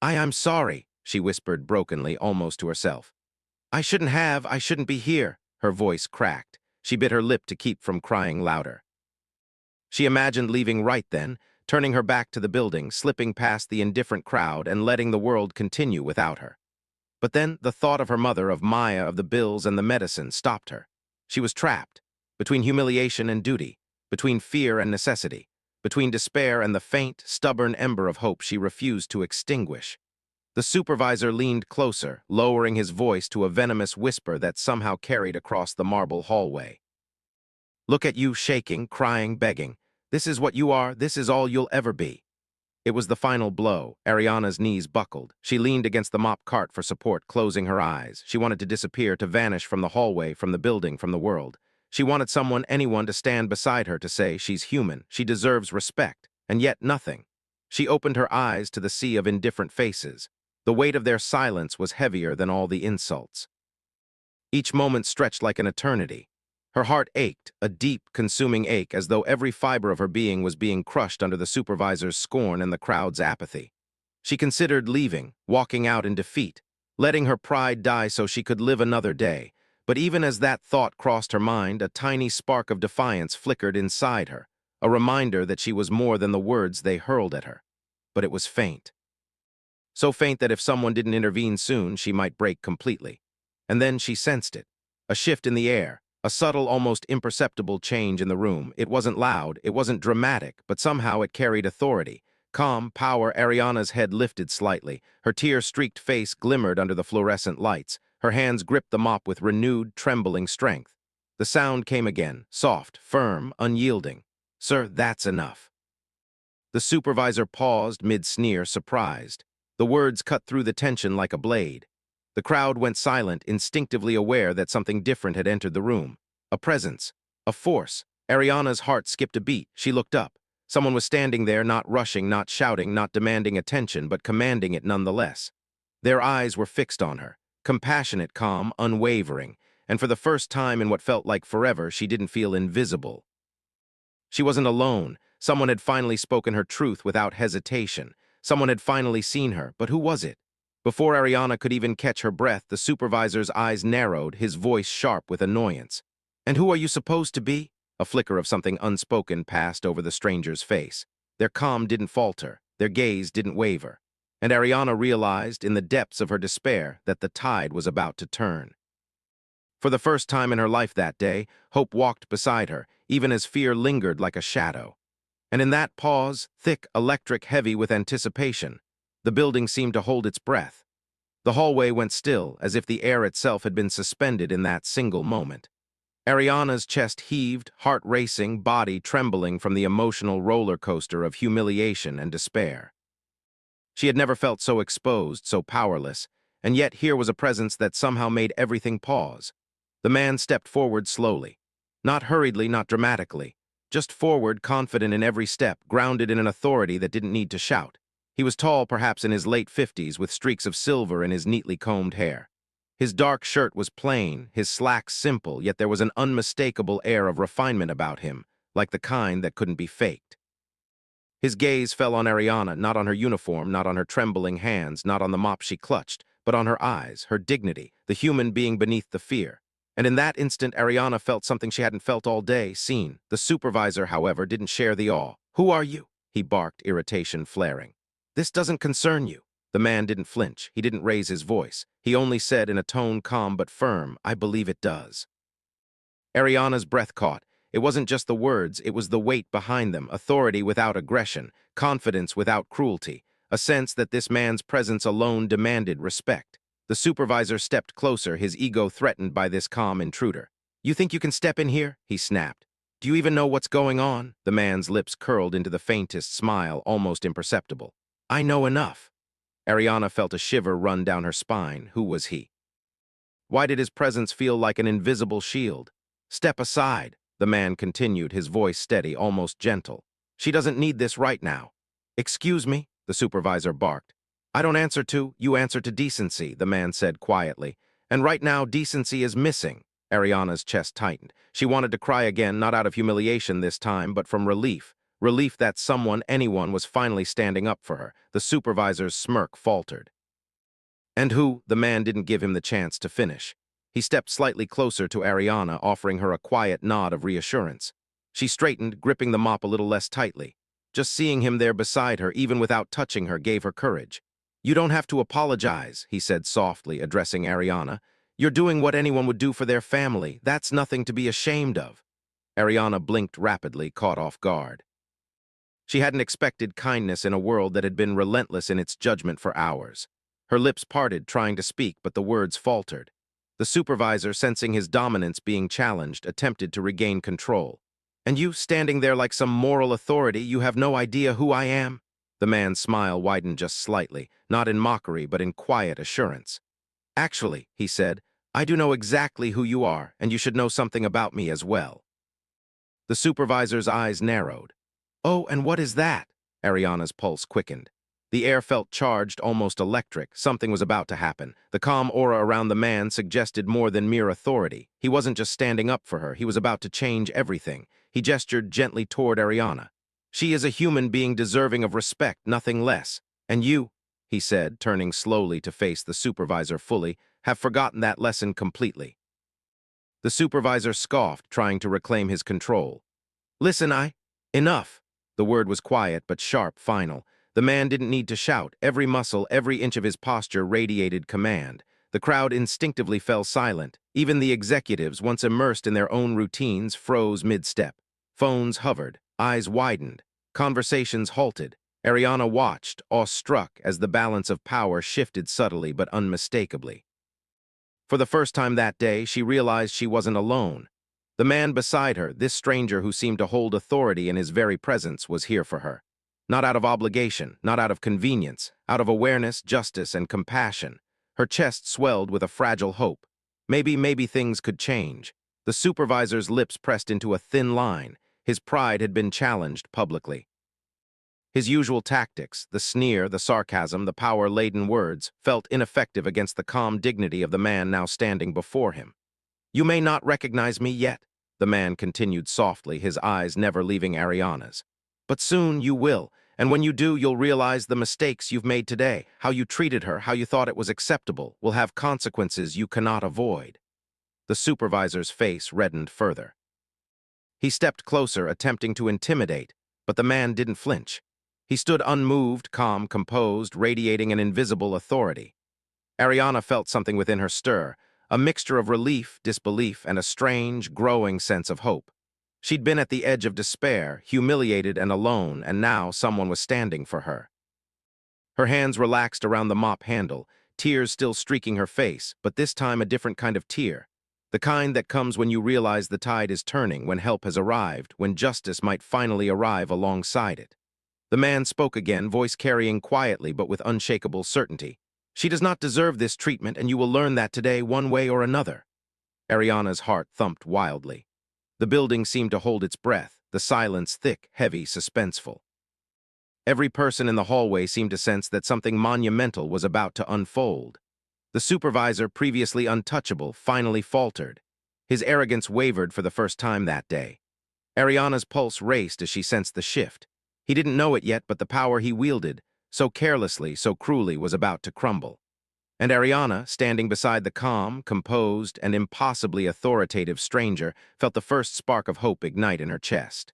I'm sorry," she whispered brokenly, almost to herself. I shouldn't be here." Her voice cracked. She bit her lip to keep from crying louder. She imagined leaving right then, turning her back to the building, slipping past the indifferent crowd and letting the world continue without her. But then the thought of her mother, of Maya, of the bills and the medicine stopped her. She was trapped, between humiliation and duty, between fear and necessity, between despair and the faint, stubborn ember of hope she refused to extinguish. The supervisor leaned closer, lowering his voice to a venomous whisper that somehow carried across the marble hallway. "Look at you, shaking, crying, begging. This is what you are, this is all you'll ever be." It was the final blow. Ariana's knees buckled. She leaned against the mop cart for support, closing her eyes. She wanted to disappear, to vanish from the hallway, from the building, from the world. She wanted someone, anyone, to stand beside her, to say, "She's human, she deserves respect." And yet nothing. She opened her eyes to the sea of indifferent faces. The weight of their silence was heavier than all the insults. Each moment stretched like an eternity. Her heart ached, a deep, consuming ache, as though every fiber of her being was being crushed under the supervisor's scorn and the crowd's apathy. She considered leaving, walking out in defeat, letting her pride die so she could live another day. But even as that thought crossed her mind, a tiny spark of defiance flickered inside her, a reminder that she was more than the words they hurled at her. But it was faint. So faint that if someone didn't intervene soon, she might break completely. And then she sensed it. A shift in the air, a subtle, almost imperceptible change in the room. It wasn't loud, it wasn't dramatic, but somehow it carried authority. Calm, power. Ariana's head lifted slightly. Her tear-streaked face glimmered under the fluorescent lights. Her hands gripped the mop with renewed, trembling strength. The sound came again, soft, firm, unyielding. "Sir, that's enough." The supervisor paused, mid-sneer, surprised. The words cut through the tension like a blade. The crowd went silent, instinctively aware that something different had entered the room. A presence, a force. Ariana's heart skipped a beat. She looked up. Someone was standing there, not rushing, not shouting, not demanding attention, but commanding it nonetheless. Their eyes were fixed on her, compassionate, calm, unwavering, and for the first time in what felt like forever, she didn't feel invisible. She wasn't alone. Someone had finally spoken her truth without hesitation. Someone had finally seen her, but who was it? Before Ariana could even catch her breath, the supervisor's eyes narrowed, his voice sharp with annoyance. "And who are you supposed to be?" A flicker of something unspoken passed over the stranger's face. Their calm didn't falter, their gaze didn't waver. And Ariana realized, in the depths of her despair, that the tide was about to turn. For the first time in her life that day, hope walked beside her, even as fear lingered like a shadow. And in that pause, thick, electric, heavy with anticipation, the building seemed to hold its breath. The hallway went still, as if the air itself had been suspended in that single moment. Ariana's chest heaved, heart racing, body trembling from the emotional roller coaster of humiliation and despair. She had never felt so exposed, so powerless, and yet here was a presence that somehow made everything pause. The man stepped forward slowly. Not hurriedly, not dramatically. Just forward, confident in every step, grounded in an authority that didn't need to shout. He was tall, perhaps in his late 50s, with streaks of silver in his neatly combed hair. His dark shirt was plain, his slacks simple, yet there was an unmistakable air of refinement about him, like the kind that couldn't be faked. His gaze fell on Ariana, not on her uniform, not on her trembling hands, not on the mop she clutched, but on her eyes, her dignity, the human being beneath the fear. And in that instant, Ariana felt something she hadn't felt all day, seen. The supervisor, however, didn't share the awe. "Who are you?" he barked, irritation flaring. "This doesn't concern you." The man didn't flinch. He didn't raise his voice. He only said in a tone calm but firm, "I believe it does." Ariana's breath caught. It wasn't just the words, it was the weight behind them, authority without aggression, confidence without cruelty, a sense that this man's presence alone demanded respect. The supervisor stepped closer, his ego threatened by this calm intruder. "You think you can step in here?" he snapped. "Do you even know what's going on?" The man's lips curled into the faintest smile, almost imperceptible. "I know enough." Ariana felt a shiver run down her spine. Who was he? Why did his presence feel like an invisible shield? "Step aside," the man continued, his voice steady, almost gentle. "She doesn't need this right now." "Excuse me," the supervisor barked. "I don't answer to, you answer to decency," the man said quietly. "And right now, decency is missing." Ariana's chest tightened. She wanted to cry again, not out of humiliation this time, but from relief. Relief that someone, anyone, was finally standing up for her. The supervisor's smirk faltered. "And who?" The man didn't give him the chance to finish. He stepped slightly closer to Ariana, offering her a quiet nod of reassurance. She straightened, gripping the mop a little less tightly. Just seeing him there beside her, even without touching her, gave her courage. "You don't have to apologize," he said softly, addressing Ariana. "You're doing what anyone would do for their family. That's nothing to be ashamed of." Ariana blinked rapidly, caught off guard. She hadn't expected kindness in a world that had been relentless in its judgment for hours. Her lips parted, trying to speak, but the words faltered. The supervisor, sensing his dominance being challenged, attempted to regain control. "And you, standing there like some moral authority, you have no idea who I am?" The man's smile widened just slightly, not in mockery but in quiet assurance. "Actually," he said, "I do know exactly who you are, and you should know something about me as well." The supervisor's eyes narrowed. "Oh, and what is that?" Ariana's pulse quickened. The air felt charged, almost electric. Something was about to happen. The calm aura around the man suggested more than mere authority. He wasn't just standing up for her, he was about to change everything. He gestured gently toward Ariana. "She is a human being deserving of respect, nothing less. And you," he said, turning slowly to face the supervisor fully, "have forgotten that lesson completely." The supervisor scoffed, trying to reclaim his control. "Listen, Enough." The word was quiet but sharp, final. The man didn't need to shout. Every muscle, every inch of his posture radiated command. The crowd instinctively fell silent. Even the executives, once immersed in their own routines, froze mid-step. Phones hovered, eyes widened, conversations halted. Ariana watched, awestruck, as the balance of power shifted subtly but unmistakably. For the first time that day, she realized she wasn't alone. The man beside her, this stranger who seemed to hold authority in his very presence, was here for her. Not out of obligation, not out of convenience, out of awareness, justice, and compassion. Her chest swelled with a fragile hope. Maybe things could change. The supervisor's lips pressed into a thin line. His pride had been challenged publicly. His usual tactics, the sneer, the sarcasm, the power-laden words, felt ineffective against the calm dignity of the man now standing before him. "You may not recognize me yet," the man continued softly, his eyes never leaving Ariana's. "But soon you will, and when you do, you'll realize the mistakes you've made today, how you treated her, how you thought it was acceptable, will have consequences you cannot avoid." The supervisor's face reddened further. He stepped closer, attempting to intimidate, but the man didn't flinch. He stood unmoved, calm, composed, radiating an invisible authority. Ariana felt something within her stir, a mixture of relief, disbelief, and a strange, growing sense of hope. She'd been at the edge of despair, humiliated and alone, and now someone was standing for her. Her hands relaxed around the mop handle, tears still streaking her face, but this time a different kind of tear. The kind that comes when you realize the tide is turning, when help has arrived, when justice might finally arrive alongside it. The man spoke again, voice carrying quietly but with unshakable certainty. "She does not deserve this treatment, and you will learn that today one way or another." Ariana's heart thumped wildly. The building seemed to hold its breath, the silence thick, heavy, suspenseful. Every person in the hallway seemed to sense that something monumental was about to unfold. The supervisor, previously untouchable, finally faltered. His arrogance wavered for the first time that day. Ariana's pulse raced as she sensed the shift. He didn't know it yet, but the power he wielded, so carelessly, so cruelly, was about to crumble. And Ariana, standing beside the calm, composed, and impossibly authoritative stranger, felt the first spark of hope ignite in her chest.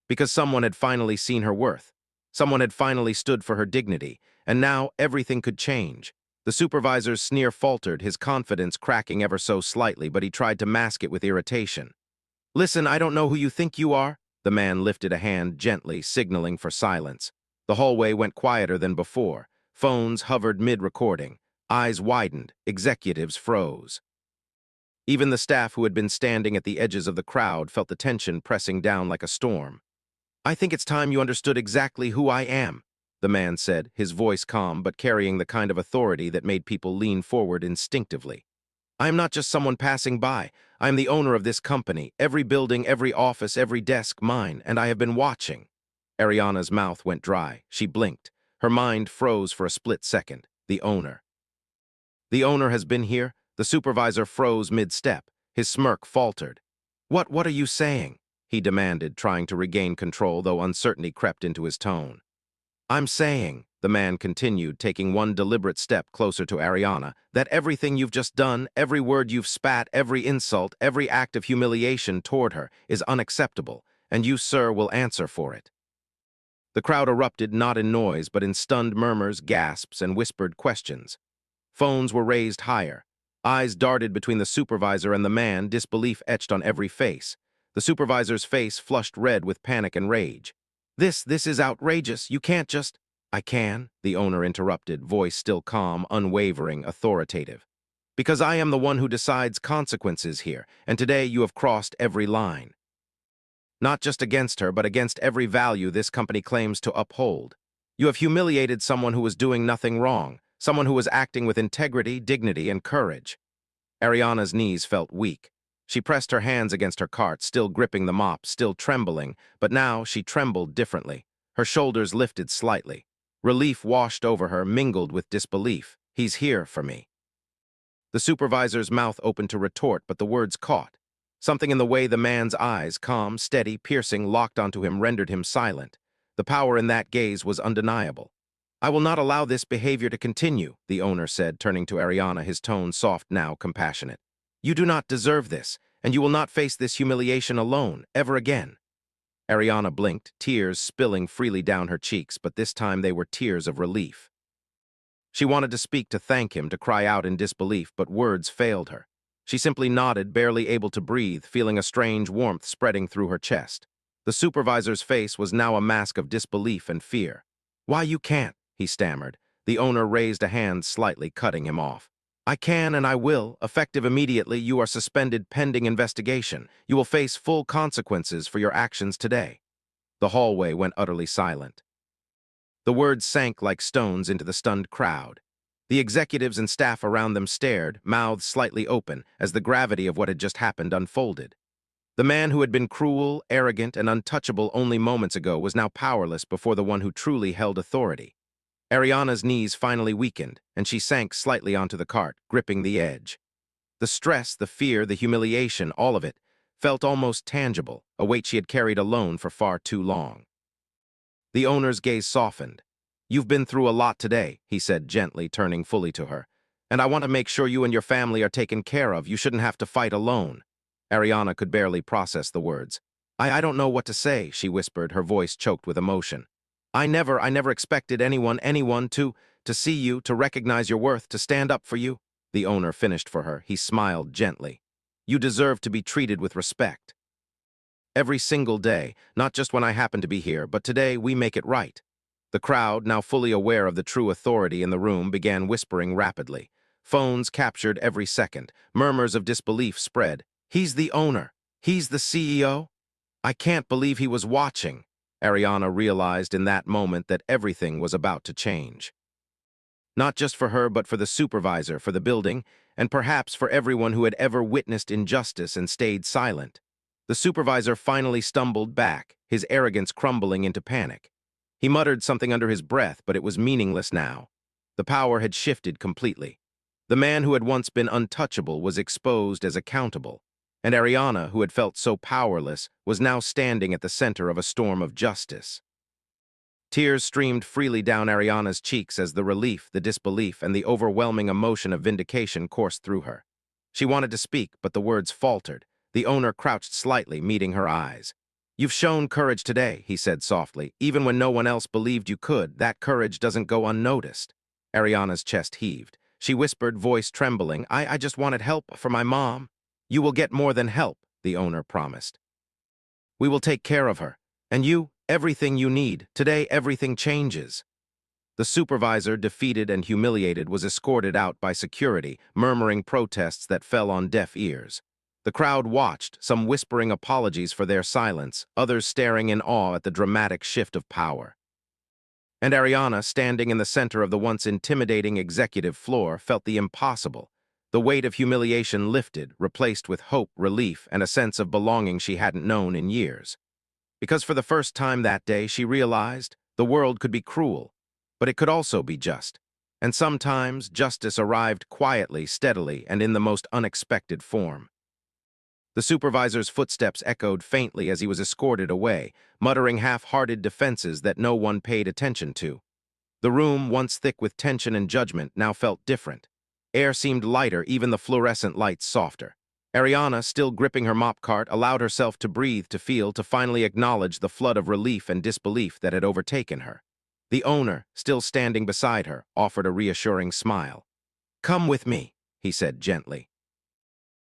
Because someone had finally seen her worth. Someone had finally stood for her dignity, and now everything could change. The supervisor's sneer faltered, his confidence cracking ever so slightly, but he tried to mask it with irritation. "Listen, I don't know who you think you are." The man lifted a hand gently, signaling for silence. The hallway went quieter than before. Phones hovered mid-recording. Eyes widened. Executives froze. Even the staff who had been standing at the edges of the crowd felt the tension pressing down like a storm. "I think it's time you understood exactly who I am," the man said, his voice calm but carrying the kind of authority that made people lean forward instinctively. "I am not just someone passing by. I am the owner of this company, every building, every office, every desk mine, and I have been watching." Ariana's mouth went dry. She blinked. Her mind froze for a split second. The owner. "The owner has been here?" The supervisor froze mid-step. His smirk faltered. What are you saying?" he demanded, trying to regain control, though uncertainty crept into his tone. "I'm saying," the man continued, taking one deliberate step closer to Ariana, "that everything you've just done, every word you've spat, every insult, every act of humiliation toward her is unacceptable, and you, sir, will answer for it." The crowd erupted not in noise, but in stunned murmurs, gasps, and whispered questions. Phones were raised higher. Eyes darted between the supervisor and the man, disbelief etched on every face. The supervisor's face flushed red with panic and rage. This is outrageous. You can't just— I can, the owner interrupted, voice still calm, unwavering, authoritative. Because I am the one who decides consequences here, and today you have crossed every line. Not just against her, but against every value this company claims to uphold. You have humiliated someone who was doing nothing wrong, someone who was acting with integrity, dignity, and courage. Ariana's knees felt weak. She pressed her hands against her cart, still gripping the mop, still trembling, but now she trembled differently. Her shoulders lifted slightly. Relief washed over her, mingled with disbelief. He's here for me. The supervisor's mouth opened to retort, but the words caught. Something in the way the man's eyes, calm, steady, piercing, locked onto him rendered him silent. The power in that gaze was undeniable. I will not allow this behavior to continue, the owner said, turning to Ariana, his tone soft now compassionate. You do not deserve this, and you will not face this humiliation alone, ever again. Ariana blinked, tears spilling freely down her cheeks, but this time they were tears of relief. She wanted to speak, to thank him, to cry out in disbelief, but words failed her. She simply nodded, barely able to breathe, feeling a strange warmth spreading through her chest. The supervisor's face was now a mask of disbelief and fear. Why, you can't, he stammered. The owner raised a hand, slightly cutting him off. I can and I will, effective immediately. You are suspended pending investigation. You will face full consequences for your actions today. The hallway went utterly silent. The words sank like stones into the stunned crowd. The executives and staff around them stared, mouths slightly open, as the gravity of what had just happened unfolded. The man who had been cruel, arrogant, and untouchable only moments ago was now powerless before the one who truly held authority. Ariana's knees finally weakened, and she sank slightly onto the cart, gripping the edge. The stress, the fear, the humiliation, all of it, felt almost tangible, a weight she had carried alone for far too long. The owner's gaze softened. You've been through a lot today, he said gently, turning fully to her. And I want to make sure you and your family are taken care of. You shouldn't have to fight alone. Ariana could barely process the words. I don't know what to say, she whispered, her voice choked with emotion. I never expected anyone to see you, to recognize your worth, to stand up for you. The owner finished for her. He smiled gently. You deserve to be treated with respect. Every single day, not just when I happen to be here, but today we make it right. The crowd, now fully aware of the true authority in the room, began whispering rapidly. Phones captured every second. Murmurs of disbelief spread. He's the owner. He's the CEO. I can't believe he was watching. Ariana realized in that moment that everything was about to change. Not just for her, but for the supervisor, for the building, and perhaps for everyone who had ever witnessed injustice and stayed silent. The supervisor finally stumbled back, his arrogance crumbling into panic. He muttered something under his breath, but it was meaningless now. The power had shifted completely. The man who had once been untouchable was exposed as accountable, and Ariana, who had felt so powerless, was now standing at the center of a storm of justice. Tears streamed freely down Ariana's cheeks as the relief, the disbelief, and the overwhelming emotion of vindication coursed through her. She wanted to speak, but the words faltered. The owner crouched slightly, meeting her eyes. You've shown courage today, he said softly. Even when no one else believed you could, that courage doesn't go unnoticed. Ariana's chest heaved. She whispered, voice trembling, I just wanted help for my mom. You will get more than help, the owner promised. We will take care of her. And you, everything you need. Today, everything changes. The supervisor, defeated and humiliated, was escorted out by security, murmuring protests that fell on deaf ears. The crowd watched, some whispering apologies for their silence, others staring in awe at the dramatic shift of power. And Ariana, standing in the center of the once intimidating executive floor, felt the impossible. The weight of humiliation lifted, replaced with hope, relief, and a sense of belonging she hadn't known in years. Because for the first time that day, she realized the world could be cruel, but it could also be just. And sometimes justice arrived quietly, steadily, and in the most unexpected form. The supervisor's footsteps echoed faintly as he was escorted away, muttering half-hearted defenses that no one paid attention to. The room, once thick with tension and judgment, now felt different. Air seemed lighter, even the fluorescent lights softer. Ariana, still gripping her mop cart, allowed herself to breathe, to feel, to finally acknowledge the flood of relief and disbelief that had overtaken her. The owner, still standing beside her, offered a reassuring smile. Come with me, he said gently.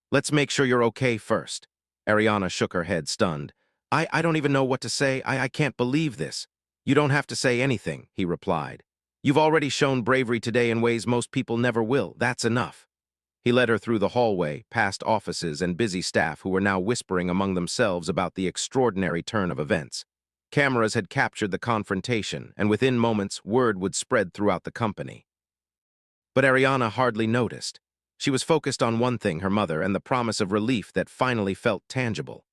Let's make sure you're okay first. Ariana shook her head, stunned. I don't even know what to say. I can't believe this. You don't have to say anything, he replied. You've already shown bravery today in ways most people never will. That's enough. He led her through the hallway, past offices and busy staff who were now whispering among themselves about the extraordinary turn of events. Cameras had captured the confrontation, and within moments, word would spread throughout the company. But Ariana hardly noticed. She was focused on one thing, her mother, and the promise of relief that finally felt tangible.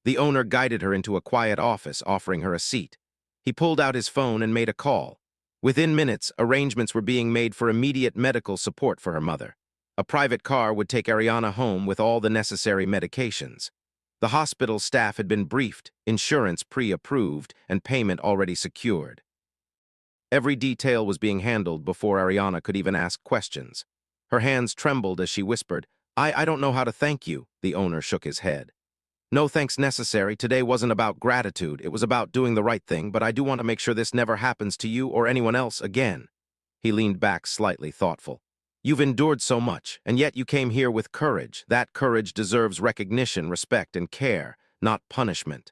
The owner guided her into a quiet office, offering her a seat. He pulled out his phone and made a call. Within minutes, arrangements were being made for immediate medical support for her mother. A private car would take Ariana home with all the necessary medications. The hospital staff had been briefed, insurance pre-approved, and payment already secured. Every detail was being handled before Ariana could even ask questions. Her hands trembled as she whispered, I don't know how to thank you." The owner shook his head. "No thanks necessary. Today wasn't about gratitude. It was about doing the right thing, but I do want to make sure this never happens to you or anyone else again." He leaned back, slightly thoughtful. "You've endured so much, and yet you came here with courage. That courage deserves recognition, respect, and care, not punishment."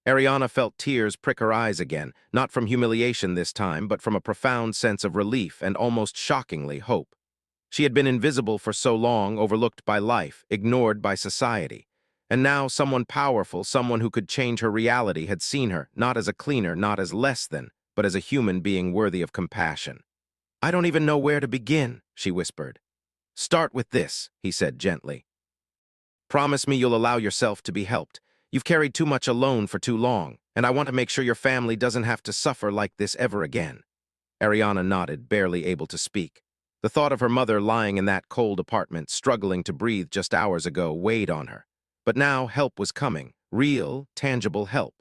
Ariana felt tears prick her eyes again, not from humiliation this time, but from a profound sense of relief and almost shockingly hope. She had been invisible for so long, overlooked by life, ignored by society. And now someone powerful, someone who could change her reality, had seen her, not as a cleaner, not as less than, but as a human being worthy of compassion. "I don't even know where to begin," she whispered. "Start with this," he said gently. "Promise me you'll allow yourself to be helped. You've carried too much alone for too long, and I want to make sure your family doesn't have to suffer like this ever again." Ariana nodded, barely able to speak. The thought of her mother lying in that cold apartment, struggling to breathe just hours ago, weighed on her. But now help was coming, real, tangible help.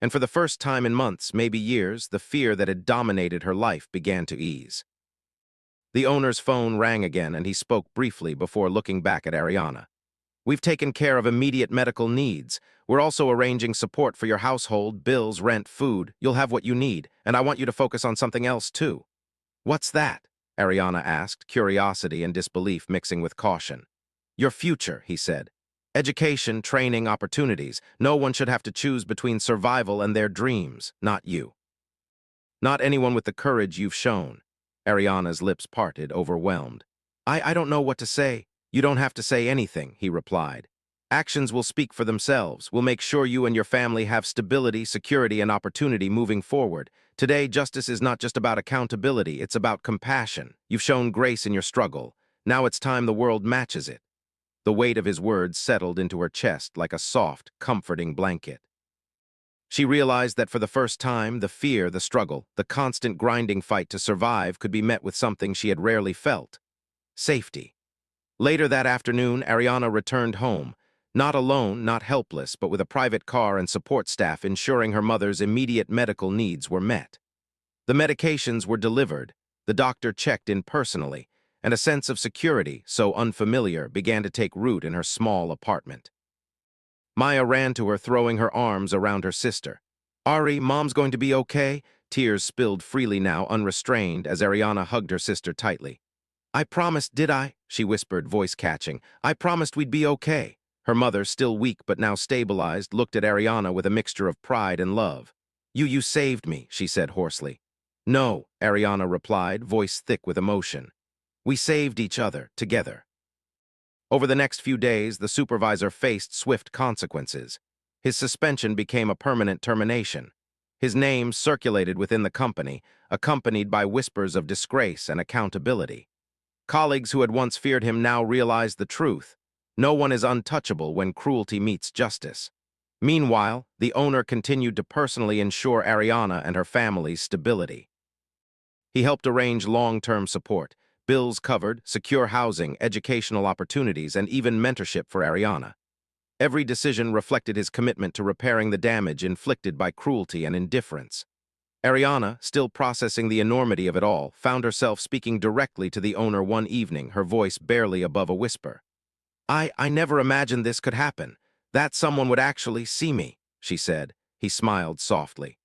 And for the first time in months, maybe years, the fear that had dominated her life began to ease. The owner's phone rang again, and he spoke briefly before looking back at Ariana. "We've taken care of immediate medical needs. We're also arranging support for your household, bills, rent, food. You'll have what you need, and I want you to focus on something else, too." "What's that?" Ariana asked, curiosity and disbelief mixing with caution. "Your future," he said. "Education, training, opportunities. No one should have to choose between survival and their dreams, not you. Not anyone with the courage you've shown." Ariana's lips parted, overwhelmed. I don't know what to say." "You don't have to say anything," he replied. "Actions will speak for themselves. We'll make sure you and your family have stability, security, and opportunity moving forward. Today, justice is not just about accountability, it's about compassion. You've shown grace in your struggle. Now it's time the world matches it." The weight of his words settled into her chest like a soft, comforting blanket. She realized that for the first time, the fear, the struggle, the constant grinding fight to survive could be met with something she had rarely felt: safety. Later that afternoon, Ariana returned home, not alone, not helpless, but with a private car and support staff ensuring her mother's immediate medical needs were met. The medications were delivered, the doctor checked in personally, and a sense of security, so unfamiliar, began to take root in her small apartment. Maya ran to her, throwing her arms around her sister. "Ari, Mom's going to be okay?" Tears spilled freely now, unrestrained, as Ariana hugged her sister tightly. "I promised, did I?" she whispered, voice catching. "I promised we'd be okay." Her mother, still weak but now stabilized, looked at Ariana with a mixture of pride and love. You saved me," she said hoarsely. "No," Ariana replied, voice thick with emotion. "We saved each other, together." Over the next few days, the supervisor faced swift consequences. His suspension became a permanent termination. His name circulated within the company, accompanied by whispers of disgrace and accountability. Colleagues who had once feared him now realized the truth. No one is untouchable when cruelty meets justice. Meanwhile, the owner continued to personally ensure Ariana and her family's stability. He helped arrange long-term support, bills covered, secure housing, educational opportunities, and even mentorship for Ariana. Every decision reflected his commitment to repairing the damage inflicted by cruelty and indifference. Ariana, still processing the enormity of it all, found herself speaking directly to the owner one evening, her voice barely above a whisper. I never imagined this could happen. That someone would actually see me," she said. He smiled softly.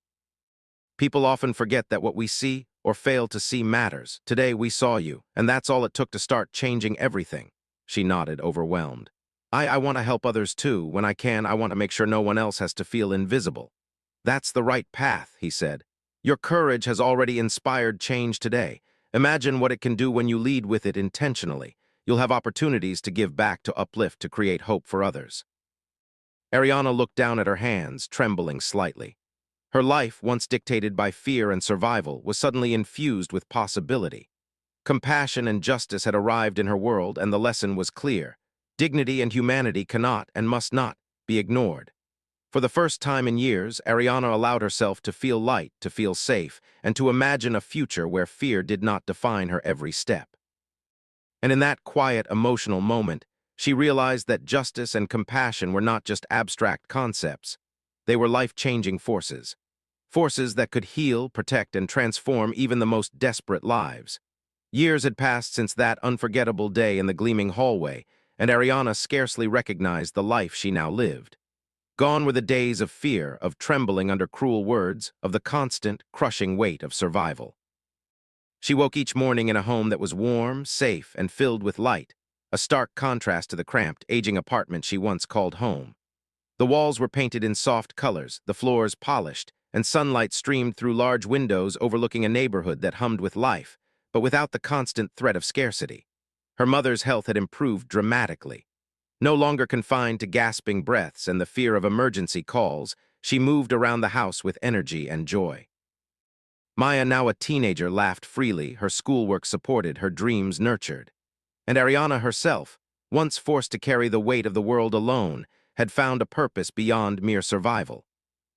"People often forget that what we see or fail to see matters. Today we saw you, and that's all it took to start changing everything." She nodded, overwhelmed. I want to help others too. When I can, I want to make sure no one else has to feel invisible. That's the right path, he said. Your courage has already inspired change today. Imagine what it can do when you lead with it intentionally. You'll have opportunities to give back, to uplift, to create hope for others. Ariana looked down at her hands, trembling slightly. Her life, once dictated by fear and survival, was suddenly infused with possibility. Compassion and justice had arrived in her world, and the lesson was clear. Dignity and humanity cannot and must not be ignored. For the first time in years, Ariana allowed herself to feel light, to feel safe, and to imagine a future where fear did not define her every step. And in that quiet, emotional moment, she realized that justice and compassion were not just abstract concepts. They were life-changing forces. Forces that could heal, protect, and transform even the most desperate lives. Years had passed since that unforgettable day in the gleaming hallway, and Ariana scarcely recognized the life she now lived. Gone were the days of fear, of trembling under cruel words, of the constant, crushing weight of survival. She woke each morning in a home that was warm, safe, and filled with light, a stark contrast to the cramped, aging apartment she once called home. The walls were painted in soft colors, the floors polished, and sunlight streamed through large windows overlooking a neighborhood that hummed with life, but without the constant threat of scarcity. Her mother's health had improved dramatically. No longer confined to gasping breaths and the fear of emergency calls, she moved around the house with energy and joy. Maya, now a teenager, laughed freely, her schoolwork supported, her dreams nurtured. And Ariana herself, once forced to carry the weight of the world alone, had found a purpose beyond mere survival.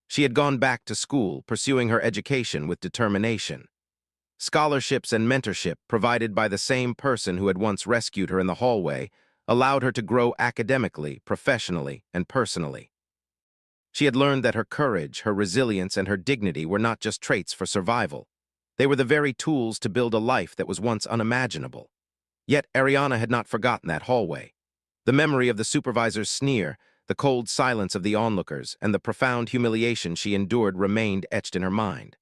She had gone back to school, pursuing her education with determination. Scholarships and mentorship, provided by the same person who had once rescued her in the hallway, allowed her to grow academically, professionally, and personally. She had learned that her courage, her resilience, and her dignity were not just traits for survival. They were the very tools to build a life that was once unimaginable. Yet Ariana had not forgotten that hallway. The memory of the supervisor's sneer, the cold silence of the onlookers, and the profound humiliation she endured remained etched in her mind.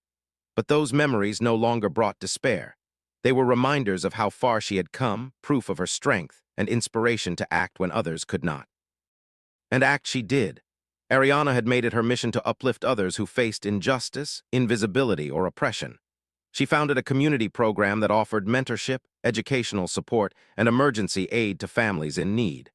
But those memories no longer brought despair. They were reminders of how far she had come, proof of her strength, and inspiration to act when others could not. And act she did. Ariana had made it her mission to uplift others who faced injustice, invisibility, or oppression. She founded a community program that offered mentorship, educational support, and emergency aid to families in need.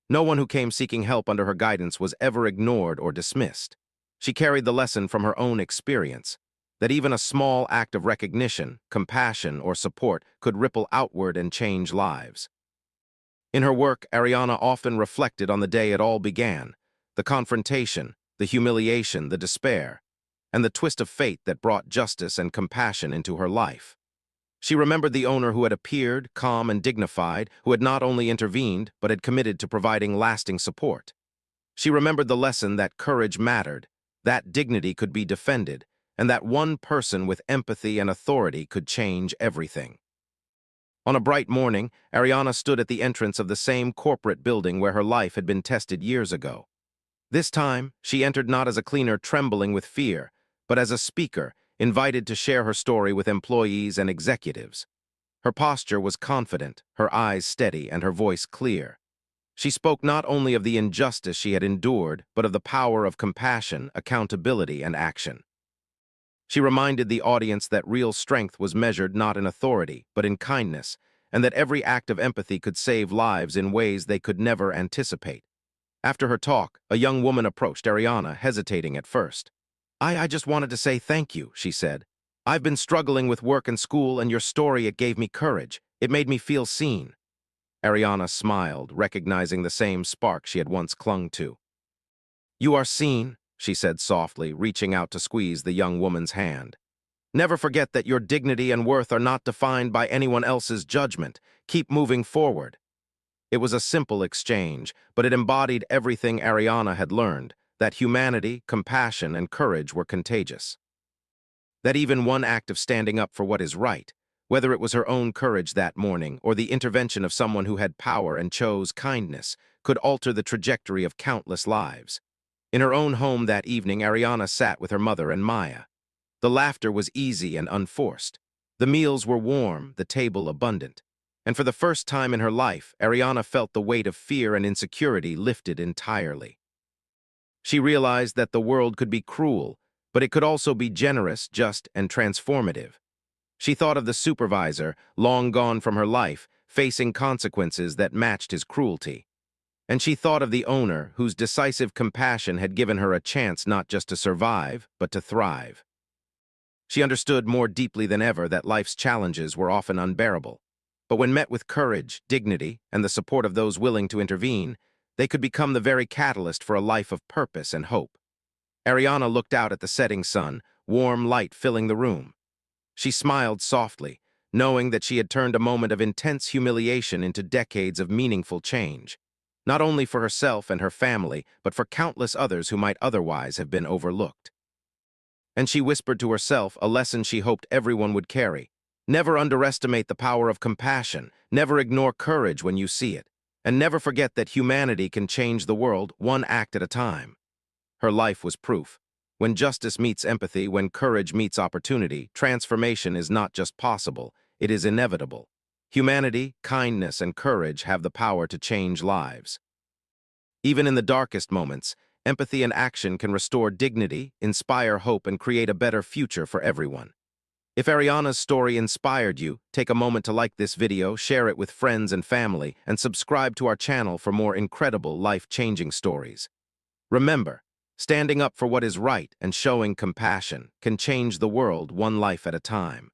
No one who came seeking help under her guidance was ever ignored or dismissed. She carried the lesson from her own experience, that even a small act of recognition, compassion, or support could ripple outward and change lives. In her work, Ariana often reflected on the day it all began, the confrontation, the humiliation, the despair, and the twist of fate that brought justice and compassion into her life. She remembered the owner who had appeared, calm and dignified, who had not only intervened, but had committed to providing lasting support. She remembered the lesson that courage mattered, that dignity could be defended, and that one person with empathy and authority could change everything. On a bright morning, Ariana stood at the entrance of the same corporate building where her life had been tested years ago. This time, she entered not as a cleaner trembling with fear, but as a speaker, invited to share her story with employees and executives. Her posture was confident, her eyes steady, and her voice clear. She spoke not only of the injustice she had endured, but of the power of compassion, accountability, and action. She reminded the audience that real strength was measured not in authority, but in kindness, and that every act of empathy could save lives in ways they could never anticipate. After her talk, a young woman approached Ariana, hesitating at first. I just wanted to say thank you, she said. I've been struggling with work and school, and your story, it gave me courage. It made me feel seen. Ariana smiled, recognizing the same spark she had once clung to. You are seen, she said softly, reaching out to squeeze the young woman's hand. Never forget that your dignity and worth are not defined by anyone else's judgment. Keep moving forward. It was a simple exchange, but it embodied everything Ariana had learned, that humanity, compassion, and courage were contagious. That even one act of standing up for what is right, whether it was her own courage that morning or the intervention of someone who had power and chose kindness, could alter the trajectory of countless lives. In her own home that evening, Ariana sat with her mother and Maya. The laughter was easy and unforced. The meals were warm, the table abundant. And for the first time in her life, Ariana felt the weight of fear and insecurity lifted entirely. She realized that the world could be cruel, but it could also be generous, just, and transformative. She thought of the supervisor, long gone from her life, facing consequences that matched his cruelty. And she thought of the owner, whose decisive compassion had given her a chance not just to survive, but to thrive. She understood more deeply than ever that life's challenges were often unbearable. But when met with courage, dignity, and the support of those willing to intervene, they could become the very catalyst for a life of purpose and hope. Ariana looked out at the setting sun, warm light filling the room. She smiled softly, knowing that she had turned a moment of intense humiliation into decades of meaningful change, not only for herself and her family, but for countless others who might otherwise have been overlooked. And she whispered to herself a lesson she hoped everyone would carry. Never underestimate the power of compassion, never ignore courage when you see it, and never forget that humanity can change the world one act at a time. Her life was proof. When justice meets empathy, when courage meets opportunity, transformation is not just possible, it is inevitable. Humanity, kindness, and courage have the power to change lives. Even in the darkest moments, empathy and action can restore dignity, inspire hope, and create a better future for everyone. If Ariana's story inspired you, take a moment to like this video, share it with friends and family, and subscribe to our channel for more incredible, life-changing stories. Remember, standing up for what is right and showing compassion can change the world one life at a time.